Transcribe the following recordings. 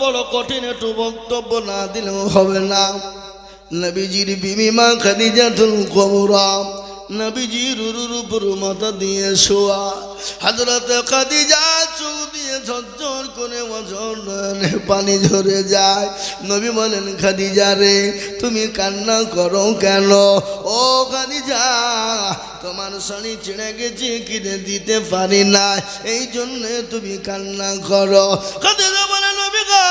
বড় কঠিন একটু বক্তব্য না দিলেও হবে না। নবীজির বিবি মা খাদিজাতুল কুবরা নবীজির উপর মাথা দিয়ে শোয়া। হযরত খাদিজা চোখ দিয়ে ঝরঝর করে পানি ঝরে যায়। নবী বলেন, খাদিজা রে, তুমি কান্না করো কেন? ও খাদিজা, তোমার শাড়ি ছিঁড়ে গেছে, কিনে দিতে পারি না, এই জন্যে তুমি কান্না করো। খাদিজা বলে, নবী গো,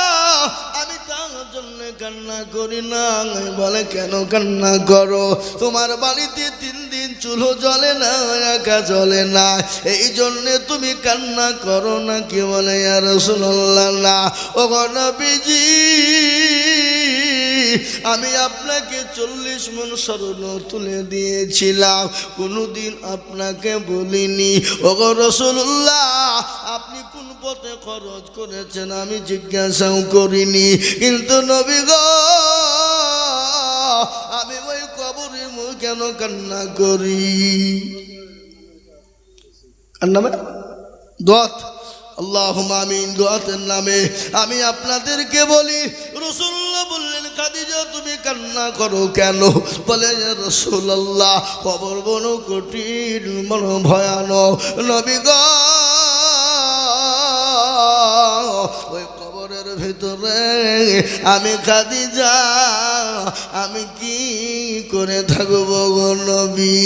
আমি তার জন্য কান্না করি না। বলে, কেন কান্না করো? তোমার বাড়িতে 3 দিন চুলো জ্বলে না, একা জ্বলে না, এই জন্যে তুমি কান্না করো না কি? বলে, ইয়া রাসূলুল্লাহ, না। ও নবীজি, আমি আপনাকে 40 মণ স্বর্ণ তুলে দিয়েছিলাম, কোনোদিন আপনাকে বলিনি। ও রাসূলুল্লাহ, আপনি কোন পথে খরচ করেছেন আমি জিজ্ঞাসাও করিনি। কিন্তু নবী গো, আমি ওই কবরে কেন কান্না করি? আর নামে দোয়াত, আল্লাহুম্মা আমিন, দোয়াতের নামে আমি আপনাদেরকে বলি। রাসূলুল্লাহ বললেন, খাদিজা তুমি কান্না করো কেন? বলে, ইয়া রাসূলুল্লাহ, কবর বড় কঠিন, বড় ভয়ানক। নবী গো, ওই কবরের ভিতরে আমি খাদিজা আমি কি করে থাকবো গো নবী?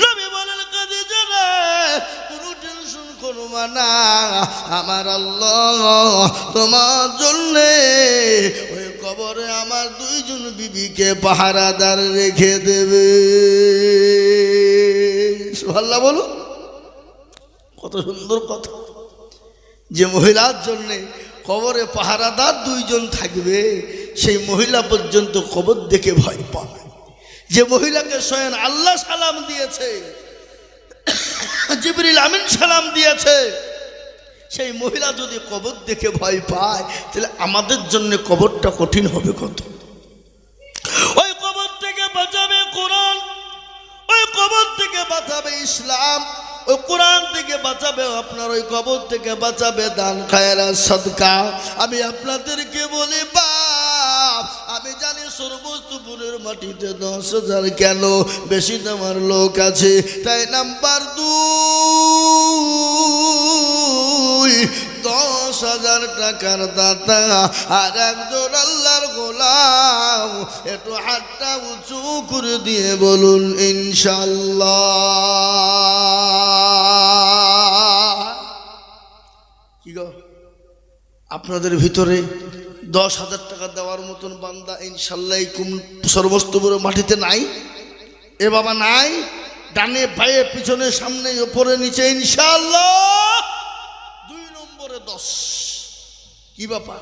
নবী বলেন, খাদিজা রে, কোনো টেনশন করবা না, আমার আল্লাহ তোমার জন্যে ওই কবরে আমার 2 জন বিবিকে পাহারাদার রেখে দেবে। সুবহানাল্লাহ বলো, কত সুন্দর কথা। যে মহিলার জন্যে কবরে পাহারাদার 2 জন থাকবে, সেই মহিলা পর্যন্ত কবর দেখে ভয় পাবে। যে মহিলাকে স্বয়ং আল্লাহ সালাম দিয়েছে, জিবরিল আমিন সালাম দিয়েছে, সেই মহিলা যদি কবর দেখে ভয় পায়, তাহলে আমাদের জন্য কবরটা কঠিন হবে কত। ওই কবর থেকে বাঁচাবে কোরআন, ওই কবর থেকে বাঁচাবে ইসলাম, ওই কোরআন থেকে বাঁচাবে আপনার, ওই কবর থেকে বাঁচাবে দান খায়রাত সাদকা। আমি আপনাদেরকে বলি, বাপ, আমি জানি সর্বস্তপুরের মাটিতে 10,000 কেন বেশি তোমার লোক আছে, তাই নাম্বার 2 10,000 টাকার দাতা আর একজন আল্লাহর গোলাম। একটু হাতটা উঁচু করে দিয়ে বলুন ইনশাআল্লাহ। কি গো, আপনাদের ভিতরে 10,000 টাকা দেওয়ার মতন বান্দা ইনশাআল্লাহ সর্বস্তপুরের মাটিতে নাই? এ বাবা নাই? ডানে বায়ে পিছনে সামনে উপরে নিচে ইনশাআল্লাহ 2 নম্বরে 10। কি ব্যাপার?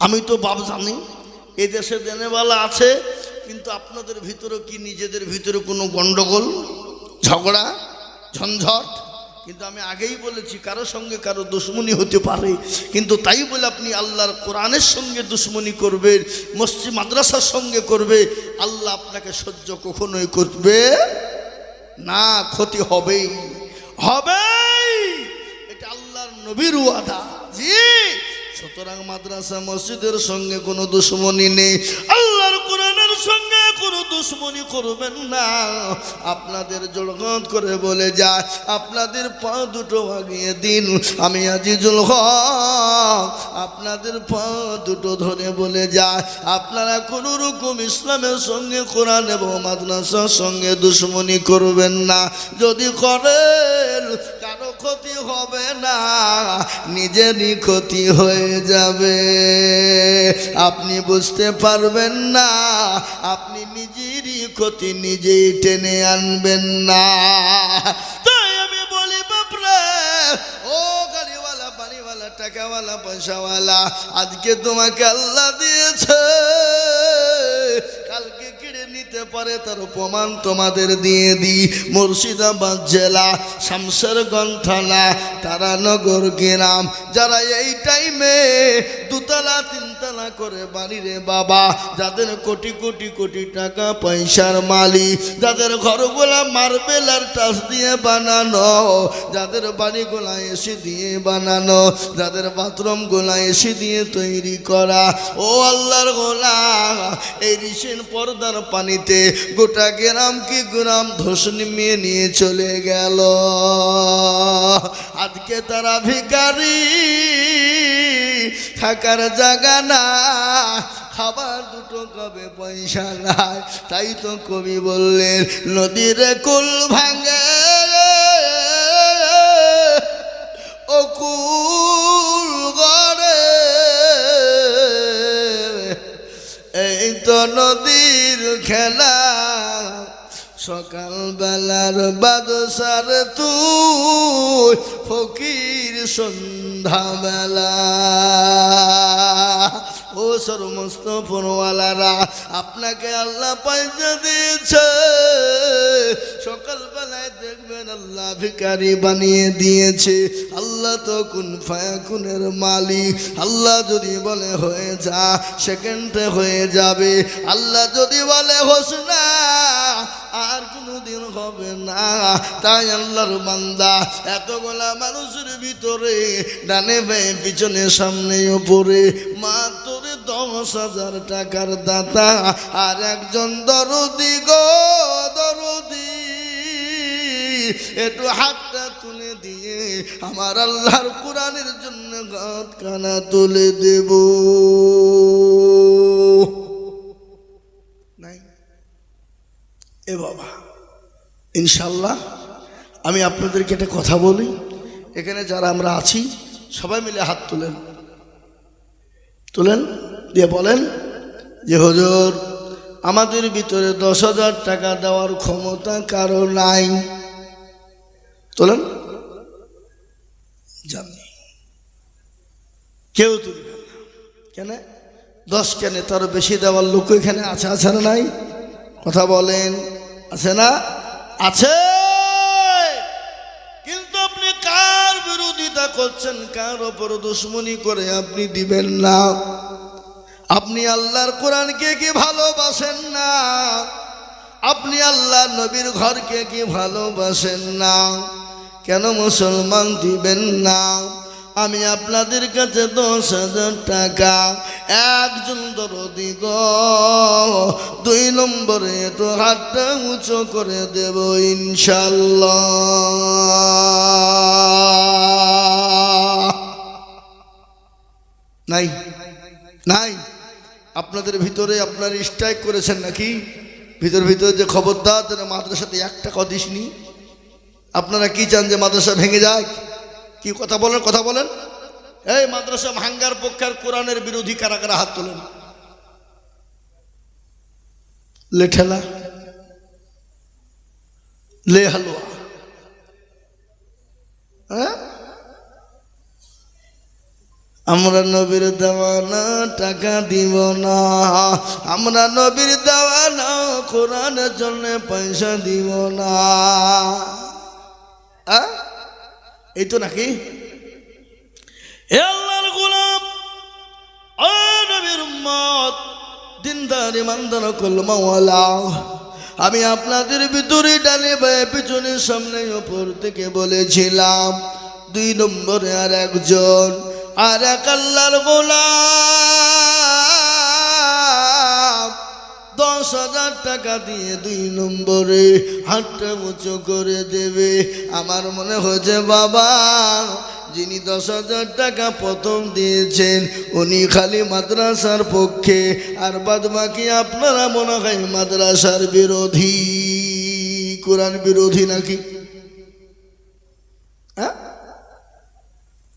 আমি তো বাপ জানি এদেশে দেনেওয়ালা আছে, কিন্তু আপনাদের ভিতরে কি নিজেদের ভিতরে কোনো গন্ডগোল, ঝগড়া, ঝঞ্ঝট? কিন্তু আমি আগেই বলেছি, কারো সঙ্গে কারো দুশ্মনী হতে পারে, কিন্তু তাই বলে আপনি আল্লাহর কোরআনের সঙ্গে দুশ্মনী করবেন, মসজিদ মাদ্রাসার সঙ্গে করবে, আল্লাহ আপনাকে সহ্য কখনোই করবে না, ক্ষতি হবেই হবেই, এটা আল্লাহর নবীর ওয়াদা। জি, সুতরাং মাদ্রাসা মসজিদের সঙ্গে কোনো দুশ্মনী নেই, আল্লাহর কোরআনের সঙ্গে কোনো দুশ্মনী করবেন না। আপনাদের জড়গত করে বলে যায়, আপনাদের পা দুটো আগিয়ে দিন, আমি আজিজুল হক আপনাদের পা দুটো ধরে বলে যায়, আপনারা কোনো রকম ইসলামের সঙ্গে কোরআন এবং মাদ্রাসার সঙ্গে দুশ্মনী করবেন না। যদি করেন কারো ক্ষতি হবে না, নিজেরই ক্ষতি হয়ে যাবে। আপনি বুঝতে পারবেন না, আপনি নিজেরই ক্ষতি নিজেই টেনে আনবেন না। তাই আমি বলি, বাপরে, ও গাড়িওয়ালা, বাড়িওয়ালা, টাকাওয়ালা, পয়সাওয়ালা, আজকে তোমাকে আল্লাহ দিয়েছে, কালকে কেড়ে নিতে পারে, তার প্রমাণ তোমাদের দিয়ে দিই। মুর্শিদাবাদ জেলা, শামশেরগঞ্জ থানা, তারানগর গ্রাম, যারা এই টাইমে দুতলা তিনতলা করে বাড়ি রে বাবা, যাদের কোটি কোটি কোটি টাকা পয়সার মালিক, যাদের ঘরগুলা মার্বেল আর টাচ দিয়ে বানানো, যাদের বাড়িগুলা এসি দিয়ে বানানো, যাদের বাথরুমগুলা এসি দিয়ে তৈরি করা, ও আল্লাহর গোলাম, এই রিসেন পর্দার পানিতে গোটা গ্রাম কি গ্রাম ধস নিমিয়ে নিয়ে চলে গেল। আজকে তারা ভিখারি, থাকার জায়গা না, খাবার দুটো কবে পয়সা নাই। তাই তো কবি বললেন, নদীর কুল ভাঙে ও কুল গড়ে, এই তো নদীর খেলা, সকাল বেলার বাদশার তুই ফকির সন্ধ্যা বেলা। ও সমস্ত পরওয়ালারা, আপনাকে আল্লাহ পয়সা দিয়েছে, সকাল বেলায় দেখবেন আল্লাহ ভিখারি বানিয়ে দিয়েছে। আল্লাহ তো কুন ফায়াকুনের মালিক, আল্লাহ যদি বলে হয়ে যা, সেকেন্ডে হয়ে যাবে। আল্লাহ যদি বলে হোস না, আর কোনোদিন হবে না। তাই আল্লাহর বান্দা, এতগুলা মানুষের ভিতরে ডানে বায়ে পিছনে সামনে ওপরে মাত্র 10,000 টাকার দাতা আর একজন দরদি গো দরদি, একটু হাতটা তুলে দিয়ে আমার আল্লাহর কোরআনের জন্য হাত কানা তুলে দেব। নাই এ বাবা, ইনশাল্লাহ আমি আপনাদেরকে একটা কথা বলি, এখানে যারা আমরা আছি সবাই মিলে হাত তুলেন, তুলেন দিয়ে বলেন যে হুজুর, আমাদের ভিতরে 10,000 টাকা দেওয়ার ক্ষমতা কারো নাই। তোলেন, জানি কেউ তুলবে না। কেন 10 কেন, তার বেশি দেওয়ার লোক এখানে আছে, আছে না নাই? কথা বলেন, আছে না? আছে। কিন্তু আপনি কার বিরোধিতা করছেন, কার ওপর দুশ্মনী করে আপনি দিবেন না? আপনি আল্লাহর কোরআনকে কি ভালোবাসেন না? আপনি আল্লাহ নবীর ঘরকে কি ভালোবাসেন না? কেন মুসলমান দিবেন না? আমি আপনাদের কাছে 10,000 টাকা একজন দরদি গো, 2 নম্বরে তো হাতটা উঁচু করে দেব ইনশাল্লাহ। নাই নাই আপনাদের ভিতরে আপনার স্ট্রাইক করেছেন নাকি? ভিতরে যে খবরদার যেন মাদ্রাসাতে 1 টাকা দিসনি। আপনারা কি চান যে মাদ্রাসা ভেঙে যাক? কি কথা বলেন, কথা বলেন। এই মাদ্রাসা ভাঙ্গার পক্ষের কোরআনের বিরোধী কারা কারা হাত তোলেন? লেঠেলা লে হালুয়া, হ্যাঁ? আমরা নবীর দেওয়ানা টাকা দিব না, আমরা নবীর দেওয়ানা কোরআনের জন্য পয়সা দিব না। এই তো নাকি? আল্লাহর গোলাম, ও নবীর উম্মত, দিনদার ইমানদার কলমাওয়ালা, আমি আপনাদের ভিতরে ডানে বায়ে পিছনে সামনে উপর থেকে বলেছিলাম 2 নম্বরে আর একজন, আর এক আল্লাহর গোলাম 10,000 টাকা দিয়ে 2 নম্বরে হাতটা উঁচু করে দেবে। আমার মনে হয়েছে বাবা, যিনি 10,000 টাকা প্রথম দিয়েছেন উনি খালি মাদ্রাসার পক্ষে, আর বাদ বাকি আপনারা মনে হয় মাদ্রাসার বিরোধী, কোরআন বিরোধী নাকি? হ্যাঁ,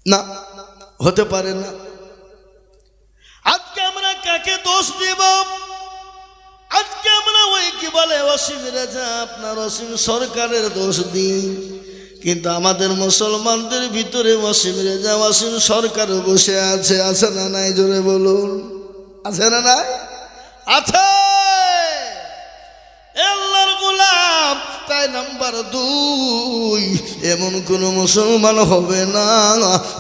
না, হতে পারে না। আজকে আমরা কাকে দোষ দেব? আজকে আমরা ওই কি বলে ওয়াসিম রেজা, আপনার ওয়াসিম সরকারের দোষ দিই, কিন্তু আমাদের মুসলমানদের ভিতরে ওয়াসিম রেজা, ওয়াসিম সরকার বসে আছে, আছে না নাই? জোরে বলুন, আছে না নাই? আছে। আল্লাহর গোলাম, তাই নাম্বার 2, এমন কোন মুসলমান হবে না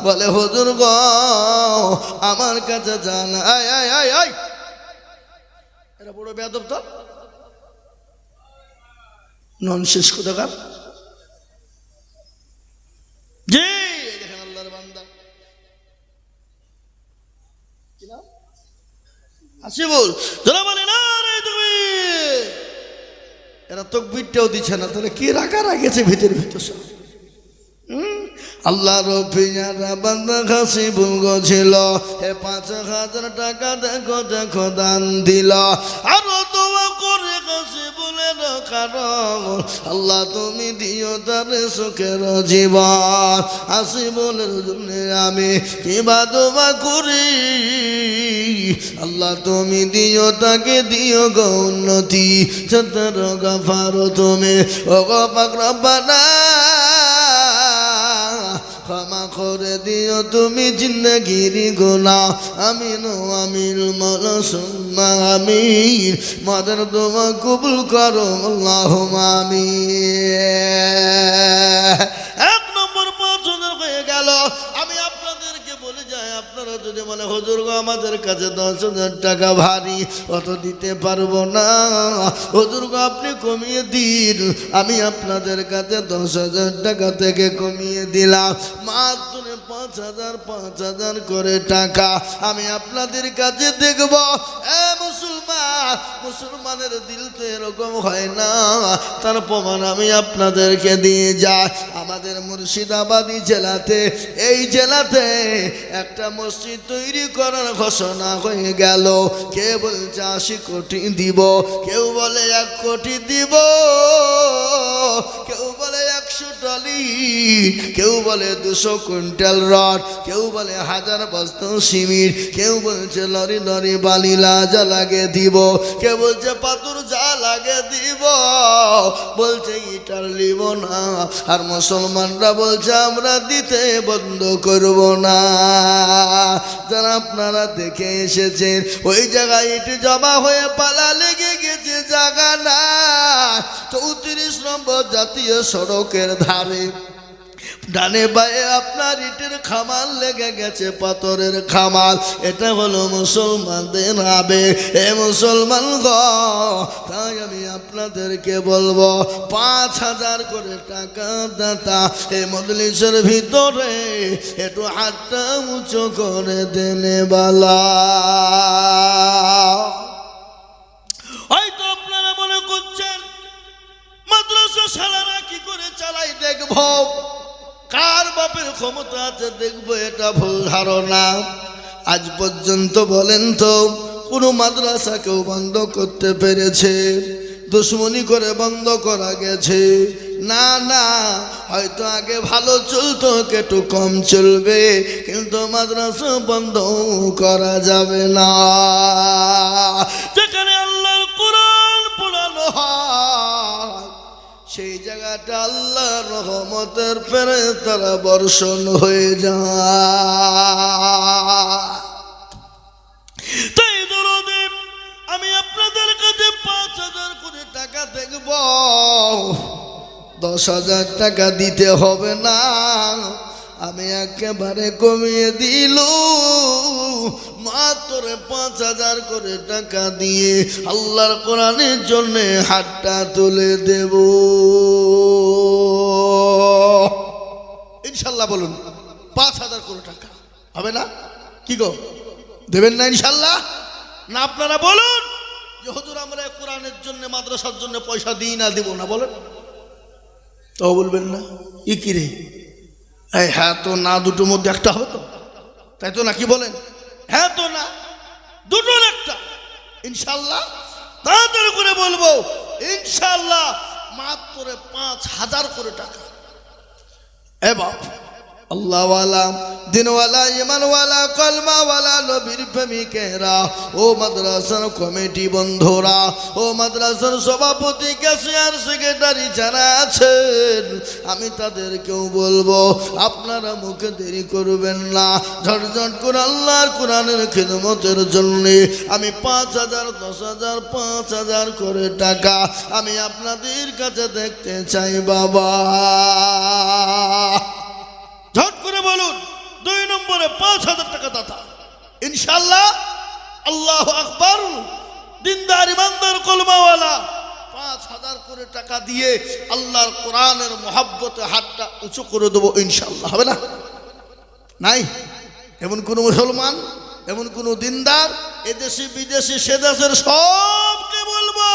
বলে হুজুর গো আমার কাছে জান। আয় আয় আয় আয়, এরা বড় বেয়াদব তো, ননসেন্স কোথাকার। জি দেখেন আল্লাহর বান্দা কি নাম আসিবুল, যারা বলে না রে তুমি, এরা তাকবীরটাও দিচ্ছে না, তাহলে কি রাখা রাখেছে ভিতর সব। আল্লাহর পিয়ারা বান্দা হাসিবুল গো ছিল, হে 5,000 টাকা দেখো দেখো দান দিল, আরো দোয়া করে হাসিবুলের কারণ আল্লাহ তুমি দিও তার সুখের জীবন। হাসিবুলের জন্য আমি কিবা দোয়া করি, আল্লাহ তুমি দিও তাকে দিও গো উন্নতি, সতর গফার তুমি ও গো পাক রব্বানা, ক্ষমা করে দিও তুমি জিন্দেগির গুনাহ। আমিন আমিন মওলা সুম্মা আমিন, মাদার দোয়া কবুল করো আল্লাহুম্মা আমিন। 1 নম্বর 5,000 হয়ে গেল। আমি আপনাদেরকে বলে যাই, আপনারা যদি মনে হুজুর গো আমাদের কাছে 10,000 টাকা ভারী, অত দিতে পারবো না, হুজুর গো আপনি কমিয়ে দিন, আমি আপনাদের কাছে 10,000 টাকা থেকে কমিয়ে দিলাম, মাত্র 5,000 করে টাকা আমি আপনাদের কাছে দেখব। এ মুসলমান, মুসলমানের দিল তো এরকম হয় না, তার প্রমাণ আমি আপনাদেরকে দিয়ে যাই। আমাদের মুর্শিদাবাদী জেলাতে, এই জেলাতে একটা মসজিদ তৈরি করার ঘোষণা হয়ে গেল। কে বলছে 80 কোটি দিব, কেউ বলে 1 কোটি দিব, কেউ বলে 100 টলি, কেউ বলে 200 কুইন্টাল রড, কেউ বলে 1000 বস্তা সিমেন্ট, কেউ বলছে লরি লরি বালিলা যা লাগে দিব, কেউ বলছে পাথর যা লাগে দিব, বলছে ইটার লিব না, আর মুসলমানরা বলছে আমরা দিতে বন্ধ করব না। যারা আপনারা দেখে এসেছেন ওই জায়গায় ইট জমা হয়ে পালা লেগে গেছে, জায়গা না 34 নম্বর জাতীয় সড়কের ধারে ডানে বায়ে আপনার ইটের খামাল লেগে গেছে, পাথরের খামাল। এটা হলো মুসলমানদের আবেগ। এ মুসলমান গো, তাই আমি আপনাদেরকে বলবো 5,000 করে টাকা দাতা এই মজলিসের ভিতরে একটু হাতটা উঁচু করে দেনে বালা। হয়তো আপনারা মনে করছেন মাদ্রাসা সালারা কি করে চালাই দেখবো, কার বাপের ক্ষমতা আছে দেখবো, এটা ভুল ধারণা। আজ পর্যন্ত বলেন তো কোনো মাদ্রাসা কেউ বন্ধ করতে পেরেছে? দুশ্মনী করে বন্ধ করা গেছে? না না, হয়তো আগে ভালো চলতো, একটু কম চলবে, কিন্তু মাদ্রাসা বন্ধ করা যাবে না। যেখানে আল্লাহর কোরআন পড়ানো হয় সেই জায়গাটা আল্লাহর রহমতের ফেরেশতারা বর্ষণ হয়ে যায়। তাই দরদে আমি আপনাদের কাছে 5,000 করে টাকা দেখব, 10,000 টাকা দিতে হবে না, আমি একেবারে কমিয়ে দিল, মাত্র 5,000 করে টাকা দিয়ে আল্লাহর কোরআনের জন্য হাতটা তুলে দেব ইনশাল্লাহ। বলুন 5,000 করে টাকা হবে না? কি গো, দেবেন না ইনশাল্লাহ? না আপনারা বলুন যে হুজুর আমরা কোরআনের জন্য মাদ্রাসার জন্য পয়সা দিই না, দিব না, বলেন তো। বলবেন না ই কি রে, হ্যাঁ তো না, দুটোর মধ্যে একটা হবে তো, তাই তো নাকি বলেন? হ্যাঁ তো না, দুটোর একটা ইনশাল্লাহ। তাড়াতাড়ি করে বলবো ইনশাল্লাহ, মাত্র 5,000 করে টাকা। এ বাপ, আল্লাহওয়ালা দিনওয়ালা ইমানওয়ালা কলমাওয়ালা নবীর প্রেমিকেরা, ও মাদ্রাসার কমিটি বন্ধুরা, ও মাদ্রাসার সভাপতি ক্যাশিয়ার সেক্রেটারি যারা আছেন, আমি তাদেরকেও বলবো আপনারা মুখে দেরি করবেন না, ঝটঝট করে আল্লাহর কোরআনের খিদমতের জন্য আমি 5,000 10,000 5,000 করে টাকা আমি আপনাদের কাছে দেখতে চাই বাবা। ঝট করে বলুন 2 নম্বরে 5,000 টাকা দাতা ইনশাআল্লাহ। আল্লাহু আকবার। দিনদার ইমানদার কলমাওয়ালা 5,000 করে টাকা দিয়ে আল্লাহর কোরআনের মহব্বতে হাতটা উঁচু করে দেবো ইনশাআল্লাহ। হবে না? নাই এমন কোন মুসলমান, এমন কোন দিনদার, এদেশি বিদেশি সে দেশের সবকে বলবো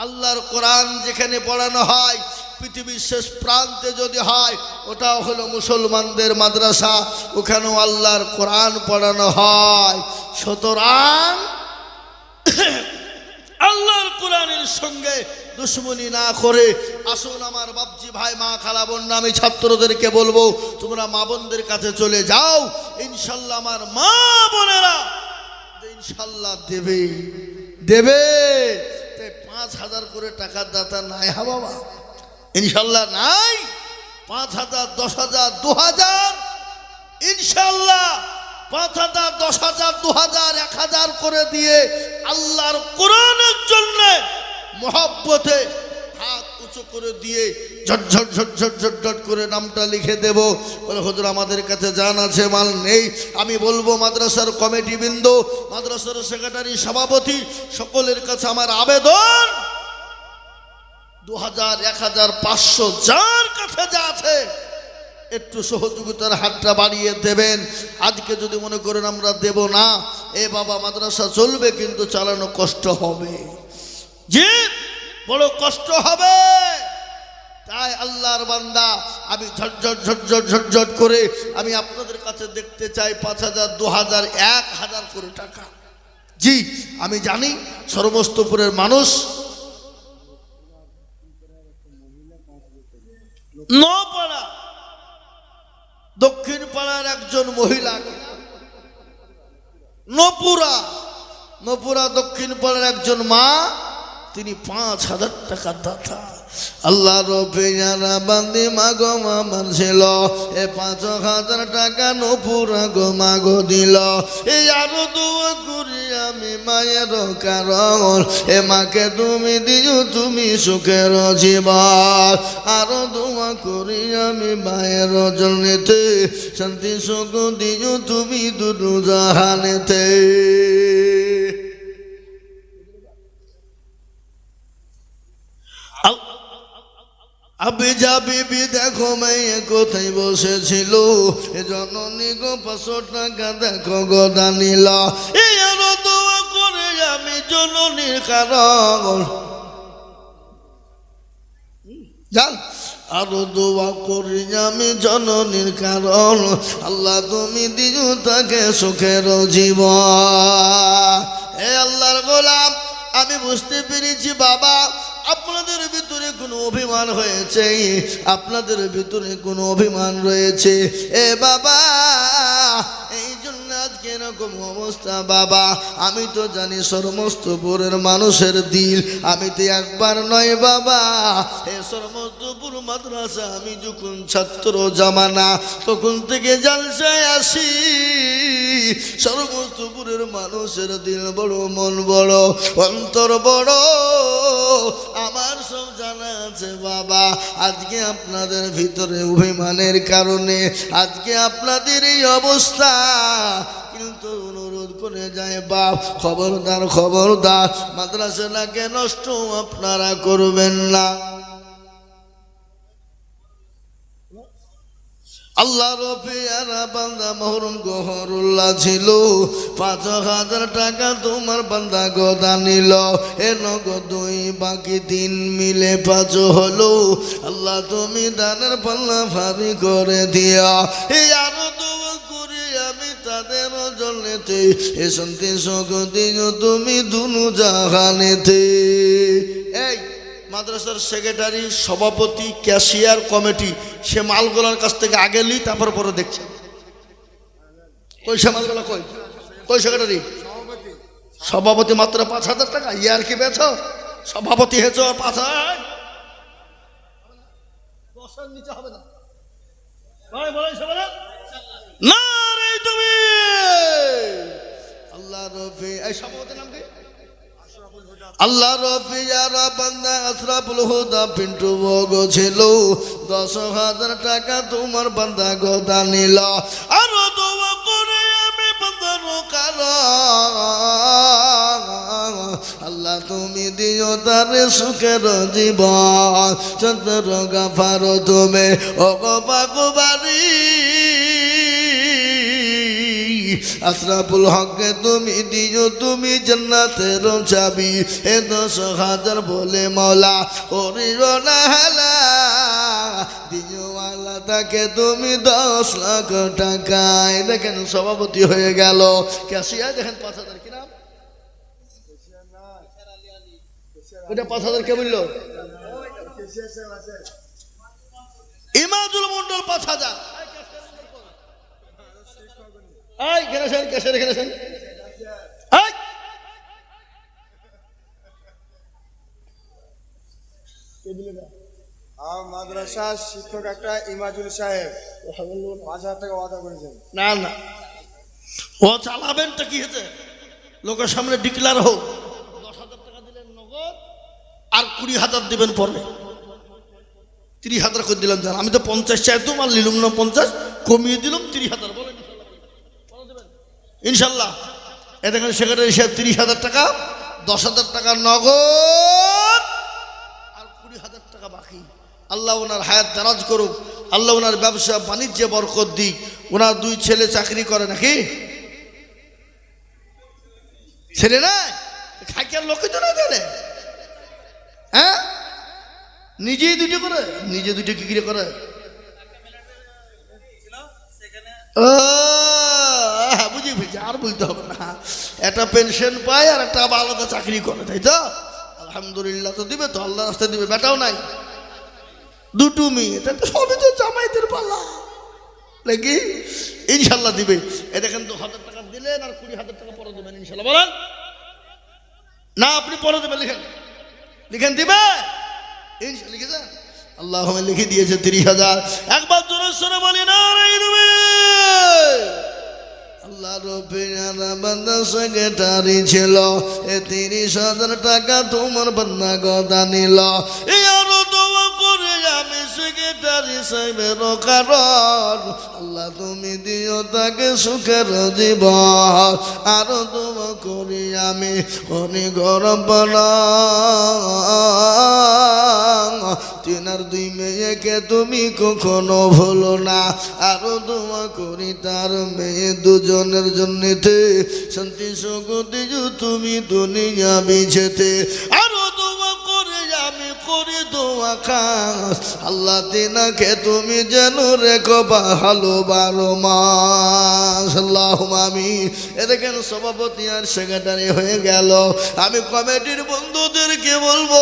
আল্লাহর কোরআন যেখানে পড়ানো হয় পৃথিবীর শেষ প্রান্তে যদি হয় ওটাও হলো মুসলমানদের মাদ্রাসা, ওখানেও আল্লাহর কোরআন পড়ানো হয়। সুতরাং আল্লাহর কোরআনের সঙ্গে দুশ্মনী না করে আসুন আমার বাপজি ভাই মা খালা বোন আমি ছাত্রদেরকে বলবো তোমরা মা বোনদের কাছে চলে যাও, ইনশাল্লাহ আমার মা বোনেরা ইনশাল্লাহ দেবে দেবে। 5,000 করে টাকার দাতা নাই হা বাবা ইনশাল্লাহ নাই। 5,000 10,000 2,000 ইনশাল্লাহ 5,000 10,000 2,000 1,000 করে দিয়ে আল্লাহর কোরআনের জন্য মহব্বতে হাত উঁচু করে দিয়ে ঝটঝট ঝটঝট ঝটঝট করে নামটা লিখে দেব। বলে হুজুর আমাদের কাছে জান আছে মাল নেই। আমি বলবো মাদ্রাসার কমিটি বৃন্দ, মাদ্রাসার সেক্রেটারি সভাপতি সকলের কাছে আমার আবেদন 2,000 1,000 500 যার কাছে যা আছে একটু সহযোগিতার হাতটা বাড়িয়ে দেবেন। আজকে যদি মনে করেন আমরা দেব না, এ বাবা মাদ্রাসা চলবে কিন্তু চালানো কষ্ট হবে, জি বড় কষ্ট হবে। তাই আল্লাহর বান্দা আমি ঝটঝট ঝটঝট ঝটঝট করে আমি আপনাদের কাছে দেখতে চাই 5,000 2,000 1,000 করে টাকা। জি আমি জানি সর্বস্তপুরের মানুষ নপাড়া দক্ষিণ পাড়ার একজন মহিলা নপুরা দক্ষিণ পাড়ার একজন মা, তিনি 5,000 টাকার দাতা। আল্লাহ রবিয়ারা বান্দি মাগো মামান ছিল এ 5,000 টাকা নপুরা গো মাগো দিল। এই আরো দোয়া করি আমি মায়ের কারণ এ মাকে তুমি দিও তুমি সুখের জীবন। আরো দোয়া করি আমি মায়ের জন্যতে শান্তি সুখ দিও তুমি দুরু জাহানেতে। আবি যাবি দেখো মেয়ে কোথায় বসেছিল, এ জননী গো 500 টাকা দেখো গো দানিল। এই আরো দোয়া করে আমি জননীর কারণ জান আরো দোয়া করি আমি জননীর কারণ আল্লাহ তুমি দিও তাকে সুখের জীবন। হে আল্লাহর গোলাম আমি বুঝতে পেরেছি বাবা আপনাদের ভিতরে কোনো অভিমান হয়েছে, আপনাদের ভিতরে কোনো অভিমান রয়েছে। এ বাবা এই জন্য আজকে এরকম অবস্থা বাবা। আমি তো জানি সমস্তপুরের মানুষের দিল, আমি তো একবার নয় বাবা এ সমস্তপুর মাদ্রাসা আমি যখন ছাত্র জামানা তখন থেকে জালসায় আসি, সমস্তপুরের মানুষের দিল বড় মন বড় অন্তর বড় আমার সব জানা আছে বাবা। আজকে আপনাদের ভিতরে অভিমানের কারণে আজকে আপনাদের এই অবস্থা, কিন্তু অনুরোধ করে যায় বাপ খবরদার খবরদার মাদ্রাসাটাকে নষ্ট আপনারা করবেন না। আল্লাহ রফিয়ারা বান্দা মহরুম গহরুল্লাহ ছিল 5,000 টাকা তোমার বান্দা গদা নিল। এ নগদ 2 বাকি 3 মিলে 5 হলো। আল্লাহ তুমি দানের পাল্লা ভারী করে দিয়া এই আরো দোয়া করি আমি তাদের জন্যতে এ শান্তি সুখ দিও তুমি দুনু জাহানেতে। এই মাদ্রাসার সেক্রেটারি, সভাপতি, ক্যাশিয়ার, কমিটি, সে মালগুলোর কাছ থেকে আগে লি, তারপর পরে দেখছে কই সে মালগুলো, কই কই সেক্রেটারি, সভাপতি মাত্র 5,000 টাকা, ইয়ার কি বেছ, সভাপতি হেছ 5,000, 10-এর নিচে হবে না। না রে তুমি আল্লাহ রফি, এই সভাপতির নাম কি? আল্লাহ রফি যারা বান্দা আশরাফুল হুদা পিন্টু বগো ছিল, 10,000 টাকা তোমার বান্দা গোদা নিল। আরো দোয়া করে আমি বান্দার কারণ আল্লাহ তুমি দিও তারে সুখের জীবন, চন্দ্র গাফার তুমি ওগো পাকুবারি, আশরাফুল হককে তুমি দিও তুমি জান্নাতের চাবি, এ 10,000 বলে মওলা করিও না হেলা, দিও আল্লাহ তাকে তুমি 10 লাখ টাকায়। দেখেন সভাপতি হয়ে গেল, ক্যাশিয়ার দেখেন 5,000, কি নাম ওটা? 5,000 কে বললো? ইমাদুল মন্ডল 5,000। এই গেছেন ক্যাশিয়ার, গেছেন মাদ্রাসা শিক্ষক একটা ইমাজুল সাহেব 5,000 টাকা ওয়াদা করেছেন। না না, ও চালাবেন তো কি হয়েছে, লোকের সামনে ডিক্লার হোক, 10,000 টাকা দিলেন নগদ, আর 20,000 দিবেন পরে, 30,000 করে দিলাম। জান আমি তো 50 চাইতাম, আর নিলাম না 50, কমিয়ে দিলাম 30,000, বলেন ইনশাল্লাহ। এ দেখেন সেক্রেটারি সাহেব 30,000 টাকা, 10,000 টাকা নগদ, আর 20,000 টাকা বাকি। আল্লাহ ওনার হায়াত দারাজ করুক, আল্লাহ ওনার ব্যবসা বাণিজ্যে বরকত দিক। ওনার 2 ছেলে চাকরি করে নাকি? ছেলে না খাইকার লোকে তো না জানে, হ্যাঁ নিজেই 2টো করে, নিজে 2টো কি করে? ও বুঝি ফেলছি, আর বলতে হবে না। একটা পেনশন পায় আর একটা আলাদা চাকরি করে, তাই তো? আলহামদুলিল্লাহ। তো দিবে তো, আল্লাহ রাস্তায় দিবে। বেটাও নাই, 2 মেয়ে, তো সবই তো জামাইদের পালা নাকি? ইনশাল্লাহ দিবে। এ দেখেন 2,000 টাকা দিলেন, আর 20,000 টাকা পরে দেবেন ইনশাল্লাহ। বলেন না, আপনি পরে দেবেন, লিখেন লিখেন, দিবে ইনশাল্লাহ। লিখেছেন? আল্লাহ লিখে দিয়েছে 30,000। একবার জোরে সোরে বলি না রে তুমি। আল্লাহ রব্বির বান্দা সেক্রেটারি ছিল, এ 30,000 টাকা তোমার বান্দা গদা নিল। আরো দোয়া করে আমি সেক্রেটারি সাহেবের কারণ আল্লাহ তুমি দিও তাকে সুখের জীবন। আরো দোয়া করি আমি অনেক গরম পালা, 3 আর 2 মেয়েকে তুমি কখনো ভুলো না। আরো দোয়া করি তার মেয়ে দুজনের জন্যতে শান্তি সুখ দিও তুমি দুনিয়া বিছেতে। আরো দোয়া করে আমি করি দোয়া খাস আল্লাহ তিনাকে তুমি যেন রেখো ভালো 12 মাস। আল্লাহুম্মা আমিন। এ দেখেন সভাপতি আর সেক্রেটারি হয়ে গেল। আমি কমিটির বন্ধুদেরকে বলবো,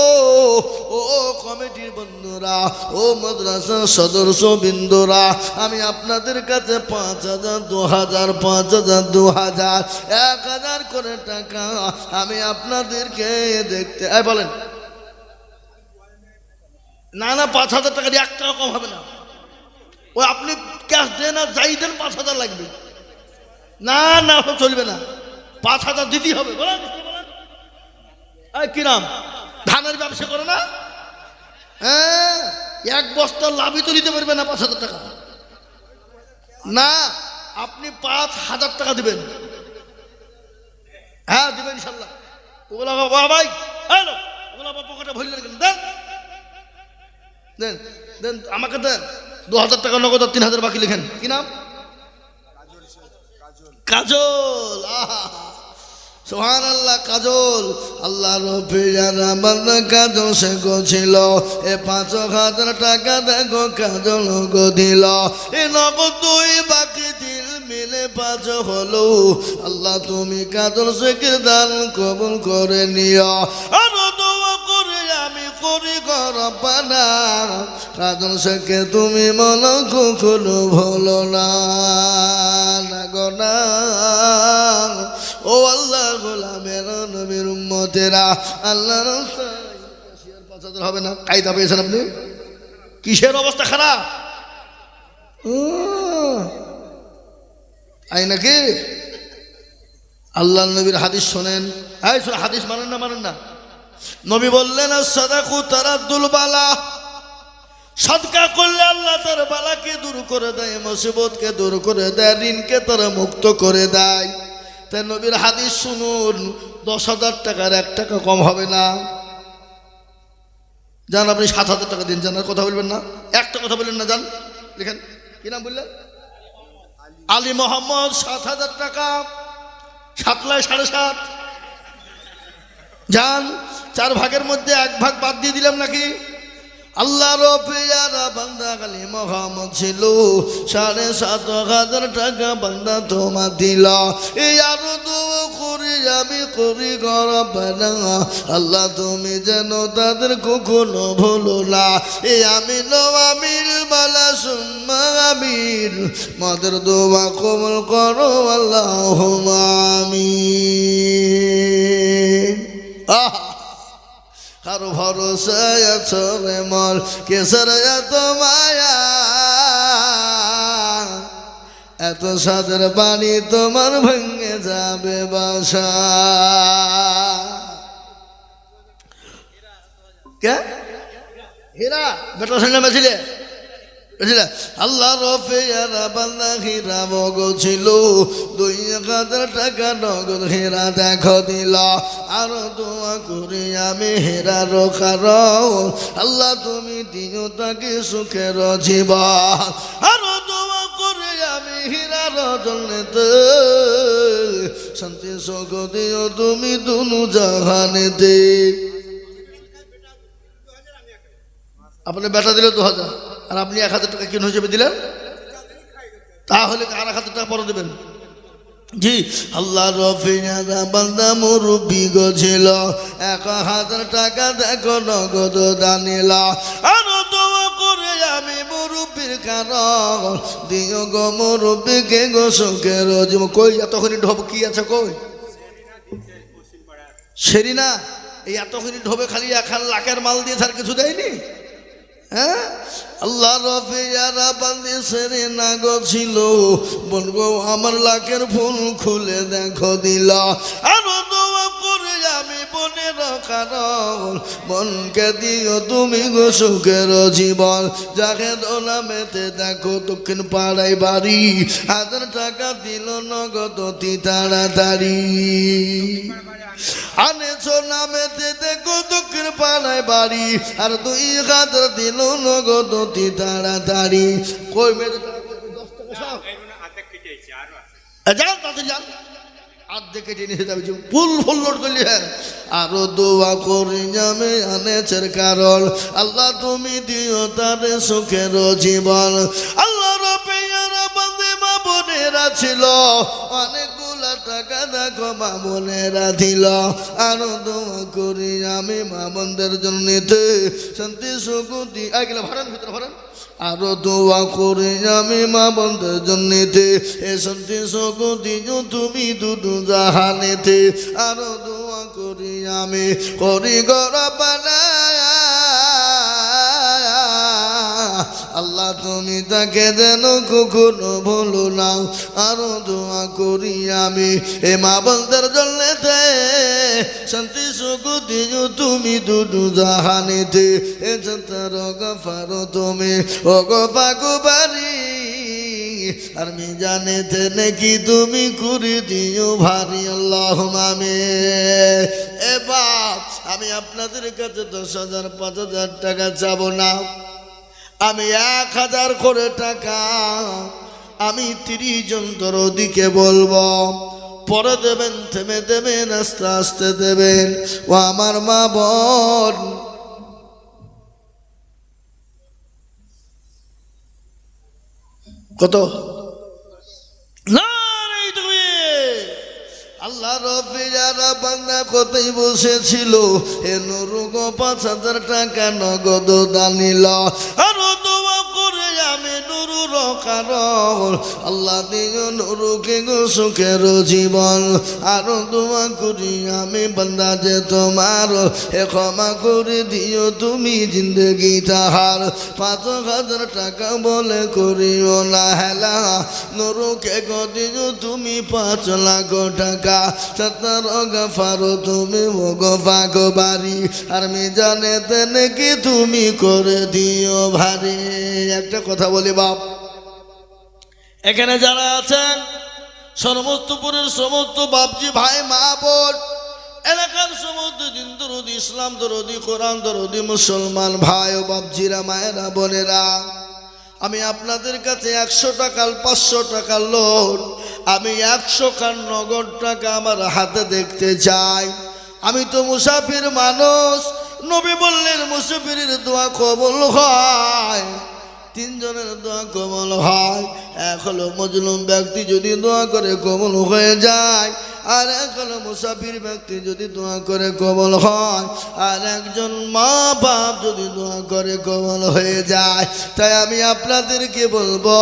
ও কমিটির বন্ধুরা, ও মাদ্রাসার সদস্য বিন্দুরা, আমি আপনাদের কাছে 5,000, 2,000, 5,000, 2,000, 1,000 করে টাকা আমি আপনাদেরকে দেখতে বলেন না না, 5,000 টাকা দিয়ে 1 টাকা কম হবে না। ওই আপনি ক্যাশ দেন আর যাই দেন 5,000 লাগবে। না না, চলবে না, 5,000 দিতেই হবে। বলেন কি নাম, ধানের ব্যবসা করে না? হ্যাঁ, 1 বস্তা লাভই তো নিতে পারবে না 5,000 টাকা। না, আপনি 5,000 টাকা দিবেন। হ্যাঁ দিবেন ইনশাল্লাহ। ওগুলা ভাই, ওগুলা পকেটে ভরলেন কেন? দেন দেন দেন, আমাকে দেন। 2,000 টাকা নগদ, 3,000 বাকি। লিখেন কি নাম? কাজল। সুবহানাল্লাহ, কাজল। আল্লাহ রব্বির কাজল সে ছিল, এ 5,000 টাকা দেখো কাজল গো দিল। এ নগদ 2 বাকি 3 মিলে 5 হলো। আল্লাহ তুমি কাজল শেখের দান কবুল করে নিও। আর দোয়া করে আমি করি না, কাঁদন শেখে তুমি মন কখনো ভুলো না, না গো না। ও আল্লাহ গোলামের নবীর উম্মতেরা, আল্লাহর রাস্তায় হবে না। কায়দা পেয়েছেন আপনি? কিসের অবস্থা খারাপ? আই নাকি আল্লাহ নবীর হাদিস শোনেন। হাদিস মানেন না? মানেন না? নবী বললেন সাদাকু তারাদ্দুল বালা, সদকা করলে আল্লাহ তার বালাকে দূর করে দেয়, মুসিবতকে দূর করে দেয়, ঋণকে তারা মুক্ত করে দেয়। তাই নবীর হাদিস শুনুন, 10,000 টাকার 1 টাকা কম হবে না। যান আপনি 7,000 টাকা দিন, জানার কথা বলবেন না, একটা কথা বললেন না, যান দেখেন কি নাম বললেন? আলী মোহাম্মদ। 7,000 টাকা, 7 লাই 7.5। যান 4 ভাগের মধ্যে 1 ভাগ বাদ দিয়ে দিলাম নাকি? আল্লাহর পেয়ারা বান্দা আলী মোহাম্মদ ছিল, 7,500 টাকা বান্দা তোমা দিল। এই আরো দোয়া করি আমি করি গরবানা, আল্লাহ তুমি যেন তাদের কখনো ভুলো না। এই আমিন আমিন মালা সুম্মা আমিন, মাদের দোয়া কবুল করো আল্লাহুম্মা আমিন। কারো ভরসায় আছো রে মল, কেসর এত মায়া, এত সাদের পানি তোমার ভেঙে যাবে বাসা। কে হীরা বেটা সঙ্গে বেছিলে? আল্লাহ রফেয়ারা বান্দা হীরা মগো ছিল, 2,000 টাকা নগদ হীরা দেখো দিল। আরো দোয়া করি আমি হীরার কারণ, আল্লাহ তুমি দিও তাকে সুখের জীবন। আরো দোয়া করি আমি হীরার জন্যতে, শান্তি সুখ দিও তুমি দুনু জাহানেতে। আপনি বেটা দিলে 2,000, আর আপনি 1,000 টাকা কিন হিসেবে দিলেন, তাহলে আর 1,000 টাকা পরে দেবেন। জি আল্লাহ রফিয়ারা বান্দা মুরব্বি গো ছিল, 1,000 টাকা দেখো নগদ দানিল। আরো দোয়া করে আমি মুরব্বির কারণ, দিও গো মুরব্বিকে গো সুখের জীবন। কই এতখানি ঢোব কি আছে? কই সেরি না? এই এতখানি ঢোবে খালি 1 লাখের মাল দিয়ে আর কিছু দেয়নি। হ্যাঁ আল্লাহ রফিয়ারা বান্দি সেরে না গো ছিল, বলবো আমার লাখের ফুল খুলে দেখো দিল। আরো দোয়া করে আমি বনের কারণ, মনকে দিও তুমি গো সুখের জীবন। যাকে দোলামেতে দেখো দক্ষিণ পাড়ায় বাড়ি, 1,000 টাকা দিল নগদ অতি তাড়াতাড়ি। আনেছো নামেতে দেখো দক্ষিণ পাড়ায় বাড়ি, আর 2,000 দিল নগদ অতি তাড়াতাড়ি। কই মেয়ে 10 টাকা যান তাতে যান, আর্ধেক কেটে নিয়ে যাবে, ফুল ফুল লোড করলি। হ্যাঁ আরো দোয়া করি আমি আনেছের কারণ, আল্লাহ তুমি দিও তারে সুখের জীবন। আল্লাহ রফিয়ারা বান্দে মা বোনেরা ছিল, অনেকগুলা টাকা দেখো মা বোনেরা দিল। আরো দোয়া করি আমি মা বোনদের জন্য, শান্তি সুখী আগেলা ভরেন ভিতরে ভরেন। আরো দোয়া করি আমি মা বোনদের জন্যে, এ শান্তি সুখী তুমি দুটো জাহানেতে। আরো দোয়া করি আমি করি গরবানা, আল্লাহ তুমি তাকে যেন কখনো ভুলো না। আরো দোয়া করি আমি এ মা বোনদের জন্যে, শান্তি সুখ দিও তুমি দুটো জাহানেতে। এ যন্ত্র গফারো তুমি ও গো পাকুবারি, আর মি জানেতে নাকি তুমি করে দিও ভারী। আল্লাহুম্মা আমিন। এ বাপ আমি আপনাদের কাছে 10,000 5,000 টাকা চাবো না, আমি 1,000 করে টাকা আমি 30 জন দরদিকে বলবো, পরে দেবেন, থেমে দেবেন, আস্তে আস্তে দেবেন। ও আমার মা বোন, কত না আল্লাহ রফিজারা বান্দা কোথায় বসেছিল এ নুরু গো 5,000 টাকা নগদ দানিল আর দোয়া করে আমি নুরু রকার আল্লাহ দিও নুরুকে গো সুখের জীবন আর দোয়া করি আমি বান্দা যে তোমার এ ক্ষমা করে দিও তুমি জিন্দগি তাহার 5,000 টাকা বলে করিও না হেলা নুরুকে গো দিও তুমি 5 লাখ টাকা সত্তর গফারো তুমি গফা গোবারি আর মিজানে তেনে কি তুমি করে দিও ভারী একটা কথা বলি বাপ এখানে যারা আছেন সমস্তপুরের সমস্ত বাপজি ভাই মা বোন এলাকার সমস্ত দিন দরদি ইসলাম দরদি কোরআন দরদি মুসলমান ভাই ও বাপজিরা মায়েরা বোনেরা আমি আপনাদের কাছে 100 টাকা 500 টাকার লোন আমি 100 খান নগদ টাকা আমার হাতে দেখতে চাই আমি তো মুসাফির মানুষ নবী বললেন মুসাফিরের দোয়া কবুল হয় 3 জনের দোয়া কবুল হয় এক হলো মজলুম ব্যক্তি যদি দোয়া করে কবুল হয়ে যায় আর এক হলো মুসাফির ব্যক্তি যদি দোয়া করে কবুল হয় আর একজন মা বাপ যদি দোয়া করে কবুল হয়ে যায় তাই আমি আপনাদেরকে বলবো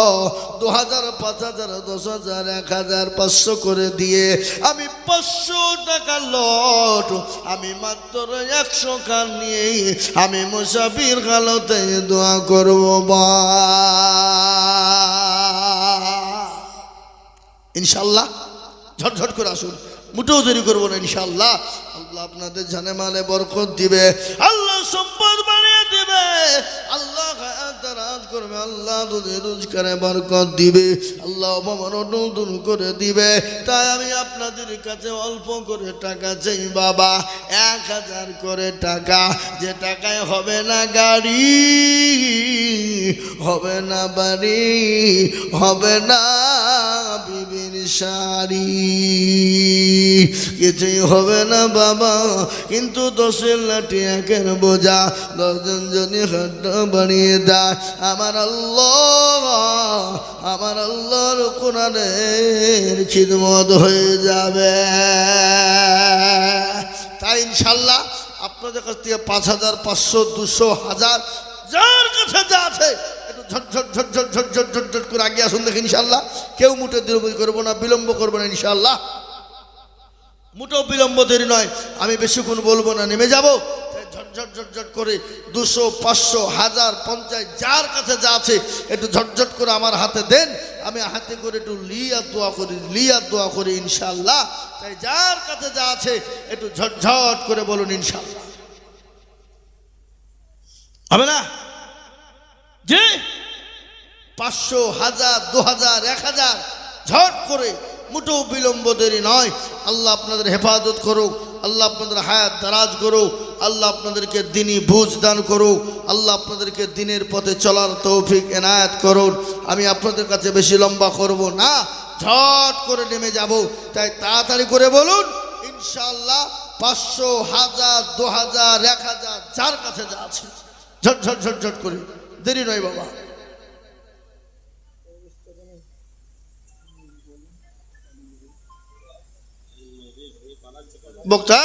2000 5000 10,000 1000 500 করে দিয়ে আমি 500 টাকা লট আমি মাত্র 100 খান নিয়ে আমি মুসাফির হালতে দোয়া করব ইনশাআল্লাহ ঝটঝট করে আসুন মুটেও দেরি করবো না ইনশাআল্লাহ আল্লাহ আপনাদের জানে মালে বরকত দিবে আল্লাহ সম্পদ বানিয়ে দিবে আল্লাহ হায়াত করবে আল্লাহ রোজগারে বরকত দিবে আল্লাহ অপমান দূর করে দিবে তাই আমি আপনাদের কাছে অল্প করে টাকা চাই বাবা 1000 করে টাকা যে টাকায় হবে না গাড়ি হবে না বাড়ি হবে না বিবির শাড়ি কিছুই হবে না বাবা কিন্তু 10 লাঠি একের বোঝা 10 জন যদি হাত বাড়িয়ে দেয় আমার আল্লাহর কোরআনের খিদমত হয়ে যাবে তাই ইনশাআল্লাহ আপনাদের কাছ থেকে 5,000 500 200 1000 যার কাছে যা আছে একটু ঝটঝট ঝটঝট ঝটঝট ঝটঝট করে আগে আসুন দেখি ইনশাআল্লাহ কেউ মুঠে দেরি করবো না বিলম্ব করবো না ইনশাআল্লাহ মুঠো বিলম্ব দেরি নয় আমি বেশিক্ষণ বলবো না নেমে যাবো ঝটঝট ঝটঝট করে 200 500 1000 50 যার কাছে যা আছে একটু ঝটঝট করে আমার হাতে দেন আমি হাতে করে একটু লিয়া দোয়া করি ইনশাআল্লাহ তাই যার কাছে যা আছে একটু ঝটঝট করে বলুন ইনশাআল্লাহ হবে না জি 500 1000 2000 1000 ঝট করে মুঠো বিলম্ব দেরি নয় আল্লাহ আপনাদের হেফাজত করুক আল্লাহ আপনাদের হায়াত দারাজ করুক আল্লাহ আপনাদেরকে দ্বীনি বুঝ দান করুক আল্লাহ আপনাদেরকে দ্বীনের পথে চলার তৌফিক এনায়েত করুন আমি আপনাদের কাছে বেশি লম্বা করব না ঝট করে নেমে যাব তাই তাড়াতাড়ি করে বলুন ইনশাআল্লাহ 500 1000 2000 1000 যার কাছে যা আছে ঝট ঝট ঝট ঝট করে দেরি নয় বাবা বক্তা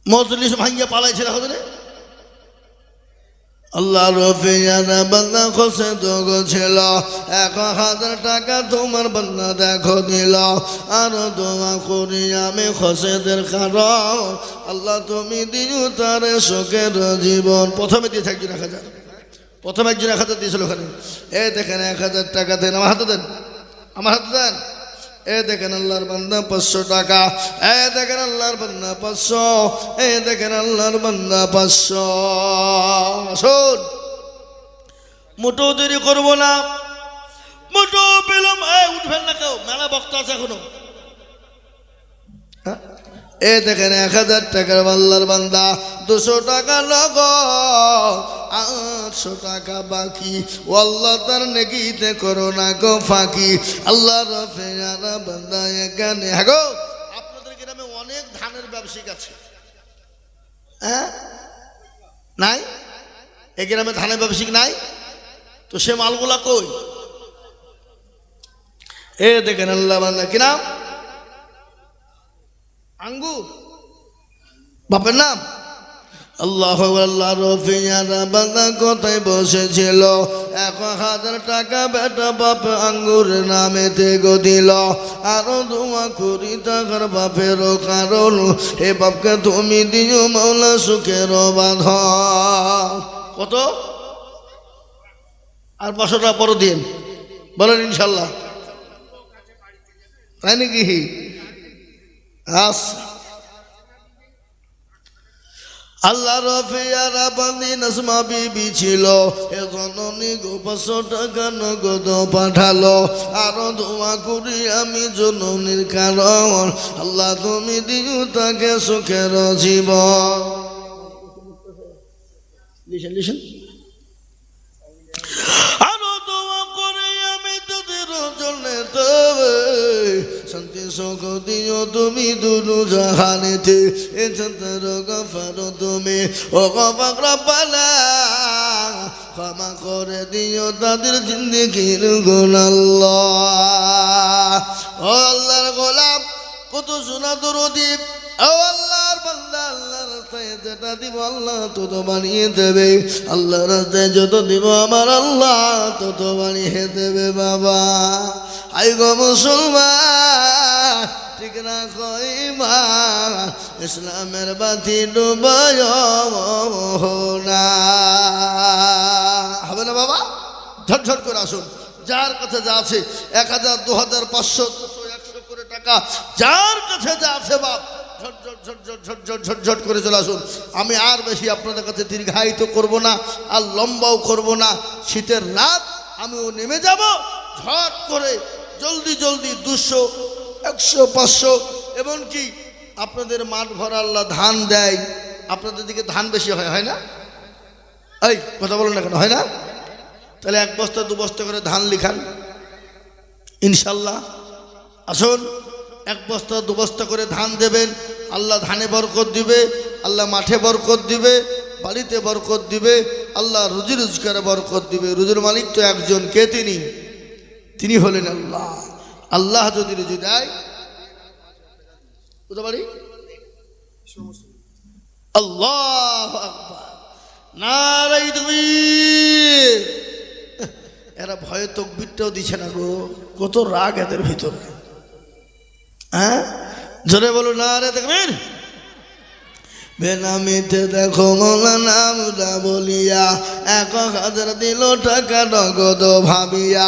মজলিস ভাঙ্গিয়া পালাইছিল আল্লাহ রফিয়ানা বান্দা খসে তো ছিল 1000 টাকা তোমার বান্দা দেখো দিল আর দোয়া করি আমি খসেদের কারণ আল্লাহ তুমি দিও তার সুখের জীবন প্রথমে দিয়েছে একজন 1000 প্রথম একজন 1000 দিয়েছিল ওখানে দেখেন 1000 টাকা দেন আমার হাতে দেন দেখেন আল্লাহর বান্দা 500 টাকা দেখেন আল্লাহর বান্দা 500 দেখেন আল্লাহর বান্দা 500 আসুন মোটো দেরি করবো না মোটো বিলম্ব উঠবেন না কেউ মেলা বক্তা আছে এখনো দেখেন 1000 টাকার আল্লাহর বান্দা 200 টাকা নগদ 800 টাকা বাকি ও আল্লাহ তার নেকিতে করো না গো ফাঁকি আল্লাহ রফিয়ানা বান্দা এখানে হ্যাঁ গো আপনাদের গ্রামে অনেক ধানের ব্যবসায়িক আছে নাই এই গ্রামে ধানের ব্যবসায়িক নাই তো সে মালগুলা কই এ দেখেন আল্লাহ বান্দা কি নাম? আঙ্গুর বাপের নাম আল্লাহ। আল্লাহ রফিয়ারা বান্দা কোথায় বসেছিল, 1000 টাকা বেটা বাপ আঙ্গুরের নামেতে গো দিল। আরো দোয়া করি টাকার বাপেরও কারণ, এ বাপকে তুমি দিও মাওলা সুখের বাঁধন। কত? আর 500 টাকা পরও দিন, বলেন ইনশাল্লাহ, তাই নাকি? আচ্ছা। আল্লাহ রফিয়ারা বান্দি নাজমা বিবি ছিল, এ জননী গো 500 টাকা নগদ পাঠালো। আরো দোয়া করি আমি জননীর কারণ, আল্লাহ তুমি দিও তাকে সুখের জীবন। Listen listen. আরো দোয়া করি আমি তোদের জন্য, তবে শান্তি সুখ দিও তুমি দুরু জাহানেতে। এ চন্দ্র গফার তুমি ও গফার রব্বানা, ক্ষমা করে দিও তাদের জিন্দেগির গুনাহ আল্লাহ। ও আল্লাহর গোলাম, কত সোনা দরদি, ও আল্লাহর বান্দা, আল্লাহর রাস্তায় যেটা দিব আল্লাহ তত বানিয়ে দেবে। আল্লাহর রাস্তায় যত দিব আমার আল্লাহ তত বানিয়ে দেবে। বাবা আই গো মুসলমান, ঠিক না কইমা ইসলামের বাতি ডুবায় না, হবে না বাবা? ঝটঝট করে আসুন, যার কাছে যা আছে 1000, 2000, 500, 200, 100 করে টাকা, যার কাছে যা আছে বাপ ঝটঝট করে চলে আসুন। আমি আর বেশি আপনাদের কাছে দীর্ঘায়িত করব না, আর লম্বাও করব না। শীতের রাত, আমিও নেমে যাব ঝট করে, জলদি জলদি 200, 100, 500। এবং কি আপনাদের মাঠ ভরা আল্লাহ ধান দেয়, আপনাদের দিকে ধান বেশি হয়, হয় না? এই কথা বলেন না কেন, হয় না? তাহলে 1 বস্তা 2 বস্তা করে ধান লিখান ইনশাল্লাহ। আসুন, 1 বস্তা 2 বস্তা করে ধান দেবেন, আল্লাহ ধানে বরকত দিবে, আল্লাহ মাঠে বরকত দিবে, বাড়িতে বরকত দিবে, আল্লাহ রুজি রোজগারে বরকত দিবে। রুজির মালিক তো একজন, কে? তিনি হলেন আল্লাহ। আল্লাহ যদি রুজি দেয়, বুঝতে পারি? আল্লাহু আকবার, নারে তাকবীর। এরা ভয়ে তাকবীরটাও দিছে না গো, কত রাগ এদের ভিতরে। হ্যাঁ, জোরে বলো নারে তাকবীর। বেনামিতে দেখো মৌলানা মুলা বলিয়া, 1000 দিল টাকা নগদ ভাবিয়া।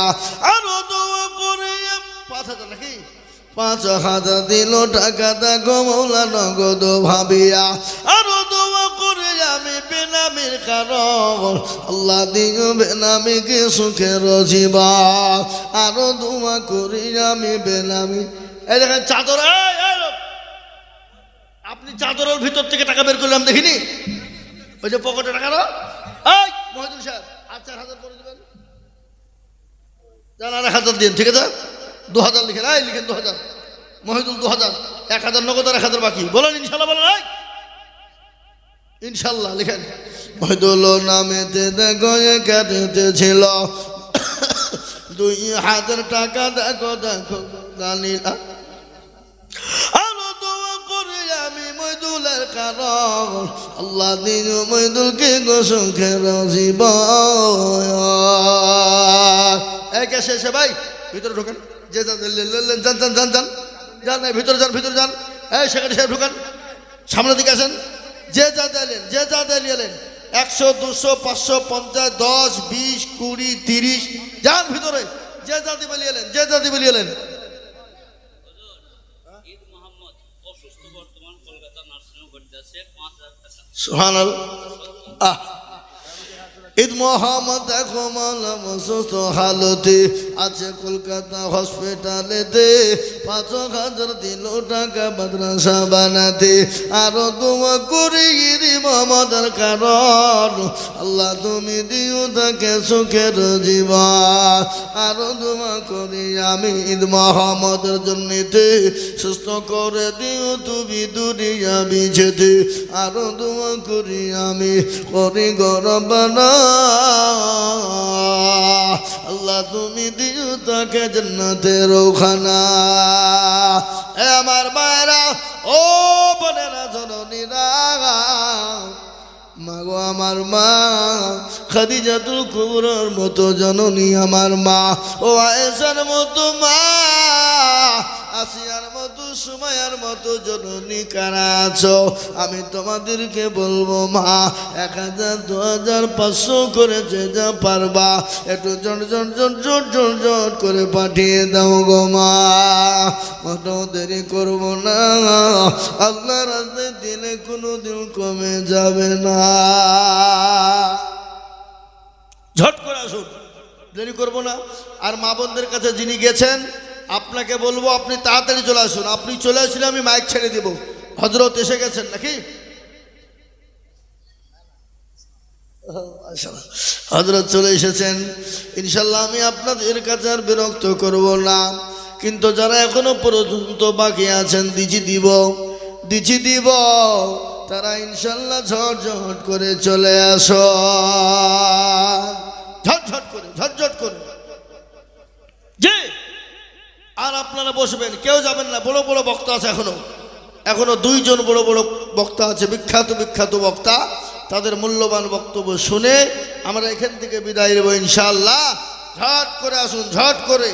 আরো দোয়া করে 5000 নাকি 5000 দিল টাকা দেখো মৌলা নগদ ভাবিয়া। আরো দোয়া করে আমি বেনামির কারণ, আল্লাহ দিও বেনামিকে সুখের জীবন। আরো দোয়া করি আমি বেনামি। এই দেখেন চাদর, আপনি চাদরের ভিতর থেকে টাকা বের করলাম দেখিনি, ওই যে পকেটে টাকা না। এই মহিদুল সাহেব, আর 4000 করে দেবেন, যান আর 1000 দিন, ঠিক আছে? 2000 লিখেন, এই লিখেন 2000, মহিদুল 2000, 1000 নগদ আর 1000 বাকি। বলেন ইনশাল্লাহ, বলেন ইনশাল্লাহ লিখেন। মহিদুল নামেতে দেখো কাঁদতে ছিল, 2000 টাকা দেখো দেখো জানিলা। আরো দোয়া করে আমি মহিদুলের কারণ, আল্লাহ দিন মহিদুলকে গো সুখের জীবন। একে শেষে ভাই ভিতরে ঢোকেন, যে যান যান যান যান যান যান, ভিতরে যান, ভিতরে যান। এই সেখানে সাহেব ঢোকান, সামনের দিকে আসেন। যে যা দিলেন, যে যা দিলেন, 100, 200, 500, 50, 10, 20, 20, 30, যান ভিতরে, যে যা দিবে লিয়েলেন, যে যা দিবে লিয়েলেন। সুবহানাল্লাহ। ঈদ মোহাম্মদ দেখো মালাম সুস্থ হালতে আছে কলকাতা হসপিটালেতে, 5000 দিল টাকা মাদ্রাসা বানাতে। আরো দোয়া করি ঈদ মোহাম্মদের কারণ, আল্লাহ তুমি দিও তাকে সুখের জীবন। আরো দোয়া করি আমি ঈদ মোহাম্মদের জন্যতে, সুস্থ করে দিও তুমি দুনিয়া বিছেতে। আরো দোয়া করি আমি করি গরবানা, আল্লাহ তুমি দিও তাকে জান্নাতের ওখানা। এ আমার মায়েরা, ও বোনেরা, জননীরা, মাগো আমার মা খাদিজাতুল কুবরার মতো জননী আমার মা, ও আয়েশার মতো মা, আসিয়ার মতো, সুমাইয়ার মতো জননী কারা আছো? আমি তোমাদেরকে বলবো মা, 1000 2000 500 করে যে যা পারবা একটু জট করে পাঠিয়ে দাও গো মা। কত দেরি করবো না, আল্লাহর রাস্তায় দিলে কোনোদিন কমে যাবে না। ঝট করে আসুন, দেরি করবো না। আর মা বোনদের কাছে যিনি গেছেন, আপনাকে বলবো আপনি তাড়াতাড়ি চলে আসুন। আপনি চলে আসলে আমি মাইক ছেড়ে দেব। হযরত এসে গেছেন নাকি? হযরত চলে এসেছেন ইনশাল্লাহ। আমি আপনাদের কাছে আর বিরক্ত করব না, কিন্তু যারা এখনো পর্যন্ত বাকি আছেন দিছি দিব তারা ইনশাল্লাহ ঝটঝট করে চলে আসো, ঝটঝট করে জি। আর আপনারা বসবেন, কেউ যাবেন না। বড় বড় বক্তা আছে, এখনো 2 জন বড় বড় বক্তা আছে, বিখ্যাত বক্তা। তাদের মূল্যবান বক্তব্য শুনে আমরা এখান থেকে বিদায় নেব ইনশাআল্লাহ। ঝট করে আসুন, ঝট করে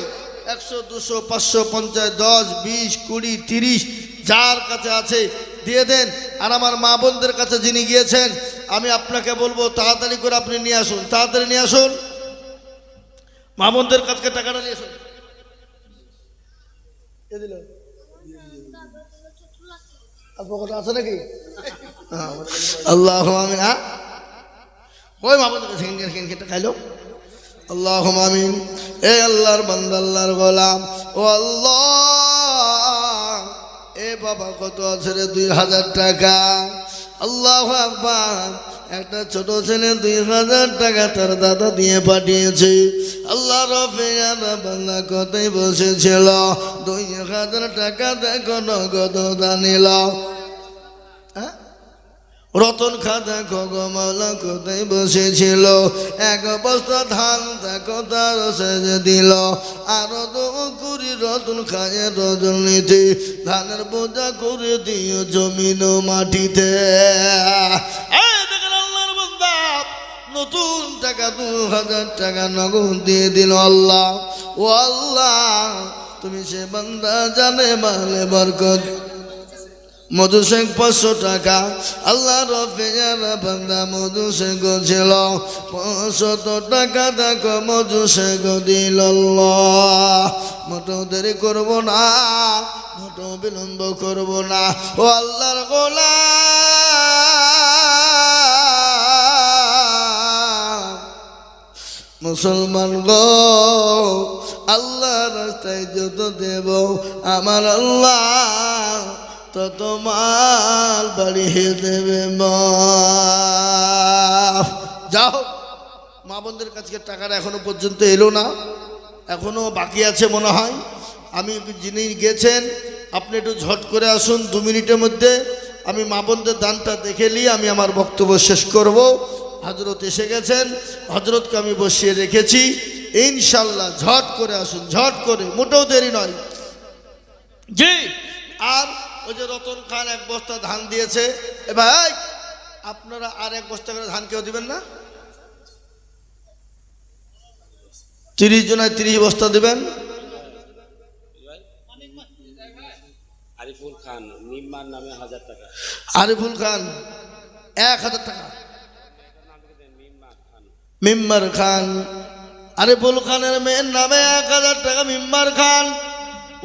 100 200 500 50 10 20 20 30 যার কাছে আছে দিয়ে দেন। আর আমার মা বোনদের কাছে যিনি গিয়েছেন, আমি আপনাকে বলবো তাড়াতাড়ি করে আপনি নিয়ে আসুন, তাড়াতাড়ি নিয়ে আসুন। মা বোনদের কাছে টাকাটা নিয়ে আসুন। আছে নাকি? আল্লাহ আমিন। হ্যাঁ, ওই মা বোনদের কাছে খাইলো। আল্লাহ আমিন। এ আল্লাহর বান্দা, আল্লাহর গোলাম, ও আল্লাহ, এ বাবা কত আছে রে? 2000 টাকা। আল্লাহু আকবার। একটা ছোট ছেলে 2000 টাকা তার দাদা দিয়ে পাঠিয়েছে। আল্লাহ রফিয়ানা বান্দা কতই বসেছিল, 2000 টাকা দেখো নগদ দানিল। রতন খাতা খগমালা কোথায় বসেছিল, 1 বস্তা ধান দেখো তার সেজে দিল। আরো 2 রতন খায় রজনীতে, ধানের বোঝা করে দিও জমিন মাটিতে। আল্লাহর বান্দা নতুন টাকা 2000 টাকা নগদ দিয়ে দিল। আল্লাহ, ও আল্লাহ, তুমি সে বান্দা জানে মালে বরকত। মধু শেখ 500 টাকা। আল্লাহ রফিয়ানা বান্দা মধু শেখ ছিল 500 টাকা দেখো মধু শেখ দিল। মোটেও দেরি করবো না, মোটেও বিলম্ব করবো না। ও আল্লাহর গোলাম মুসলমান গো, আল্লাহ রাস্তায় যত দেব আমার আল্লাহ তত মাল বাড়িয়ে দেবে। যাও, মা বোনদের কাছে টাকাটা এখনো পর্যন্ত এলো না, এখনো বাকি আছে মনে হয়। আমি যিনি গেছেন আপনি একটু ঝট করে আসুন, 2 মিনিটের মধ্যে আমি মা বোনদের দানটা দেখে নিয়ে আমি আমার বক্তব্য শেষ করব। হযরত এসে গেছেন, হযরতকে আমি বসিয়ে রেখেছি ইনশাল্লাহ। ঝট করে আসুন, ঝট করে, মোটেও দেরি নয় জি। আর ওই যে রতন খান 1 বস্তা ধান দিয়েছে, এ ভাই আপনারা আর 1 বস্তা করে ধান কেউ দিবেন না? 30 জনায় 30 বস্তা দিবেন। আরিফুল খান নিম্মার নামে 1000 টাকা। আরিফুল খান 1000 টাকা। মিম্মার খান, আরিফুল খানের মেয়ের নামে 1000 টাকা। মিম্মার খান,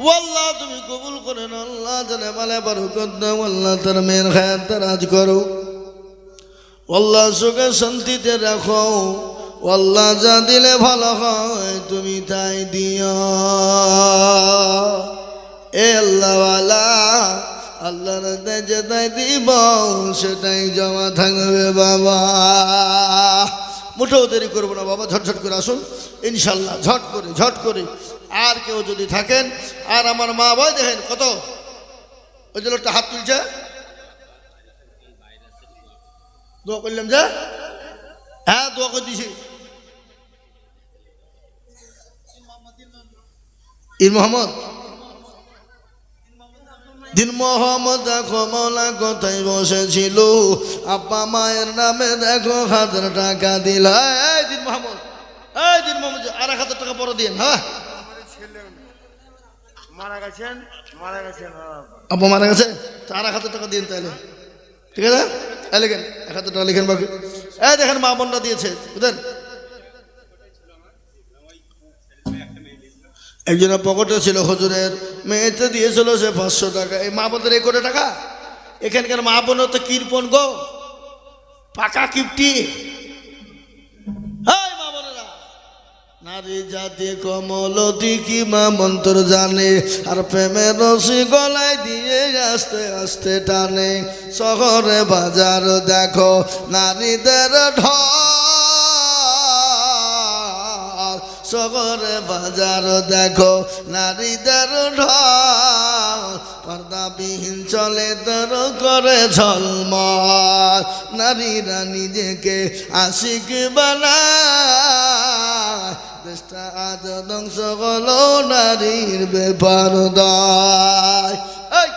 ও আল্লাহ তুমি কবুল করেন, আল্লাহ জানে মালে বরকত দাও, আল্লাহ তার মেয়ের হায়াত রাজ করো, আল্লাহ সুখে শান্তিতে রাখো, আল্লাহ যা দিলে ভালো হয় তুমি তাই দিও। এ আল্লাহওয়ালা, আল্লাহর যেটাই দিব সেটাই জমা থাকবে বাবা। মোটেও দেরি করবো না বাবা, ঝটঝট করে আসুন ইনশাল্লাহ, ঝট করে। আর কেউ যদি থাকেন, আর আমার মা ভাই দেখেন কত, ওই যে লোকটা হাত তুলছে, দোয়া করলাম যে, হ্যাঁ দোয়া করে দিছি। ঈদ মোহাম্মদ দিন মোহাম্মদ দেখো মৌলা কোথায় বসেছিল, আব্বা মায়ের নামে দেখো 1000 টাকা দিল। এই দিন মোহাম্মদ, এই দিন মোহাম্মদ, আর 1000 টাকা বড় দিন। হ্যাঁ মারা গেছেন আব্বা মারা গেছে, তো আর 1000 টাকা দিন তাহলে, ঠিক আছে? এই লিখেন 1000 টাকা লিখেন বাকি। এই দেখেন মা বোনরা দিয়েছে, বুঝলেন? একজনের পকেটে ছিল, হুজুরের মেয়েতে দিয়েছিল সে 500 টাকা। এই মা বোনদের 1 কোটি টাকা। এখানকার মা বোনও তো কৃপণ গো, পাকা কিপটি। এই মা বোনেরা, নারী জাতি কমলতি কি মা মন্ত্র জানে, আর প্রেমের রশি গলায় দিয়ে আস্তে আস্তে টানে। শহরে বাজার দেখো নারীদের ঢল, শহরে বাজার দেখো নারীদের ঢল, পর্দাবিহীন চলে তোর করে ঝলমল। নারীরা নিজেকে আশিক বানায়, দেশটা আজ ধ্বংস হলো নারীর ব্যাপার দায়। এই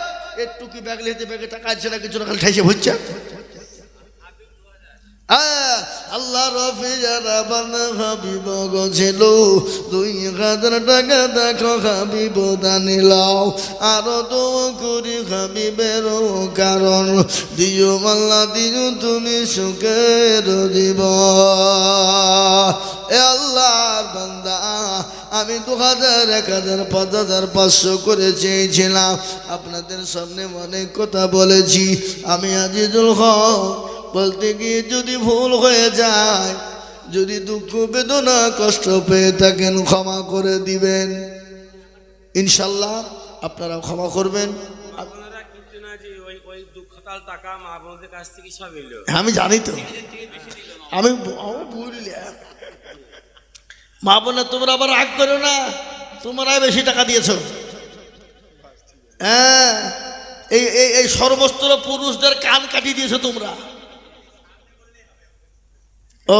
একটু কি ব্যাগ লেতে ব্যাগে টাকা আছে না, কিছু না, খালি ঠাইছে হচ্ছে। আল্লাহ রফিজারা বানা হাবিব গছিল, 2000 টাকা দেখো হাবিব দানিল। আরো তো করি হাবিবের কারণ, দিও আল্লাহ দিও তুমি সুখের জীবন। এ আল্লাহর বান্দা, আমি 2000, 1000, 5000, 500 করে চেয়েছিলাম। আপনাদের সামনে অনেক কথা বলেছি। আমি আজিজুল হক বলতে গিয়ে যদি ভুল হয়ে যায়, যদি দুঃখ বেদনা কষ্ট পেয়ে থাকেন, ক্ষমা করে দিবেন ইনশাল্লাহ। আপনারা ক্ষমা করবেন। আপনারা কিন্তু না যে ওই দুঃখতাল টাকা মা বোনদের কাছ থেকে সব এলো। আমি জানি তো, আমি বুঝলি মা বোনের, তোমরা আবার রাগ করো না, তোমরাই বেশি টাকা দিয়েছো। হ্যাঁ, এই সর্বস্তর পুরুষদের কান কাটিয়ে দিয়েছো তোমরা। ও